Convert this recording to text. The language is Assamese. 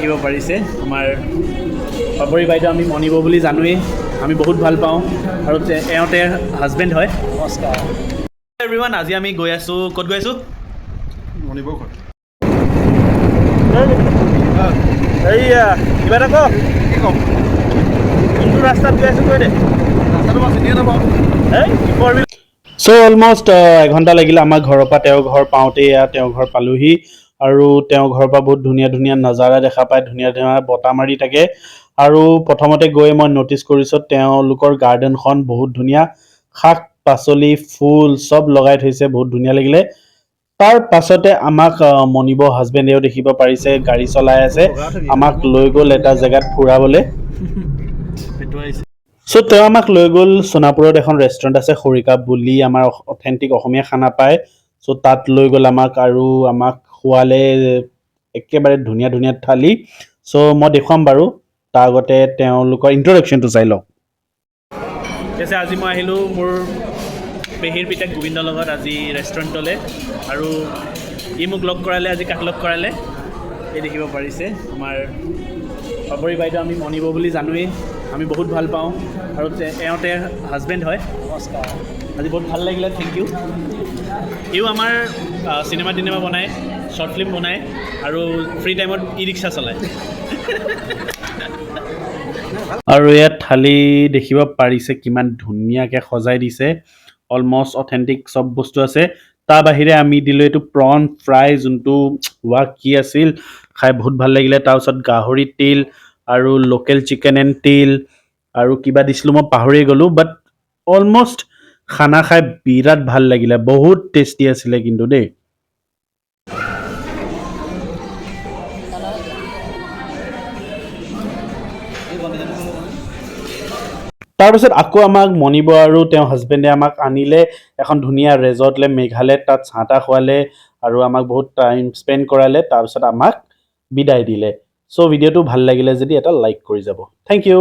দেখিব পাৰিছে আমাৰ পাপৰি বাইদেউ আমি মনিব বুলি জানোৱেই আমি বহুত ভাল পাওঁ আৰু এওঁতে হাজবেণ্ড হয় নমস্কাৰ এভৰিৱান আজি আমি গৈ আছোঁ ক'ত গৈ আছোঁ মনিব ঘৰ এইয়া কিবা এটা কওক কি ক'ম কোনটো ৰাস্তাত গৈ আছোঁ কৈ দে ৰাস্তাটো মই চিনিয়ে নাপাওঁ চ' অলমষ্ট এঘণ্টা লাগিলে আমাৰ ঘৰৰ পৰা তেওঁৰ ঘৰ পাওঁতে তেওঁৰ ঘৰ পালোহি আৰু তেওঁৰ ঘৰৰ পৰা বহুত ধুনীয়া ধুনীয়া নজাৰা দেখা পায় ধুনীয়া ধুনীয়া বতাহ মাৰি থাকে আৰু প্ৰথমতে গৈ মই ন'টিছ কৰিছোঁ তেওঁলোকৰ গাৰ্ডেনখন বহুত ধুনীয়া শাক পাচলি ফুল চব লগাই থৈছে বহুত ধুনীয়া লাগিলে তাৰ পাছতে আমাক মনিব হাজবেণ্ডেও দেখিব পাৰিছে গাড়ী চলাই আছে আমাক লৈ গ'ল এটা জেগাত ফুৰাবলৈ চ' তেওঁ আমাক লৈ গ'ল সোণাপুৰত এখন ৰেষ্টুৰেণ্ট আছে খৰিকা বুলি আমাৰ অথেণ্টিক অসমীয়া খানা পায় চ' তাত লৈ গ'ল আমাক আৰু আমাক খোৱালে একেবাৰে ধুনীয়া ধুনীয়া থালি চ' মই দেখুৱাম বাৰু তাৰ আগতে তেওঁলোকৰ ইন্ট্ৰডাকশ্যনটো চাই লওঁ ঠিক আছে আজি মই আহিলোঁ মোৰ পেহীৰ পিতেক গোবিন্দৰ লগত আজি ৰেষ্টুৰেণ্টলৈ আৰু ই মোক লগ কৰালে আজি কাক লগ কৰালে এই দেখিব পাৰিছে আমাৰ পাপৰি বাইদেউ আমি মনিব বুলি জানোৱেই আমি বহুত ভাল পাওঁ আৰু এওঁতে হাজবেণ্ড হয় নমস্কাৰ আজি বহুত ভাল লাগিলে থেংক ইউ ইও আমাৰ চিনেমা টিনেমা বনায় শ্বৰ্ট ফিল্ম বনায় আৰু ফ্ৰী টাইমত ই ৰিক্সা চলায় আৰু ইয়াত থালি দেখিব পাৰিছে কিমান ধুনীয়াকৈ সজাই দিছে অলমষ্ট অথেণ্টিক চব বস্তু আছে তাৰ বাহিৰে আমি দিলোঁ এইটো প্ৰন ফ্ৰাই যোনটো কি আছিল খাই বহুত ভাল লাগিলে তাৰপিছত গাহৰি তিল আৰু লোকেল চিকেন এণ্ড তিল আৰু কিবা দিছিলোঁ মই পাহৰি গ'লোঁ বাট অলমষ্ট খানা খাই বিৰাট ভাল লাগিলে বহুত টেষ্টি আছিলে কিন্তু দেই তাৰপিছত আকৌ আমাক মনিব আৰু তেওঁ হাজবেণ্ডে আমাক আনিলে এখন ধুনীয়া ৰেজৰ্টলৈ মেঘালয়ত তাত চাহ তাহ খোৱালে আৰু আমাক বহুত টাইম স্পেণ্ড কৰালে তাৰপিছত আমাক বিদায় দিলে চ' ভিডিঅ'টো ভাল লাগিলে যদি এটা লাইক কৰি যাব থেংক ইউ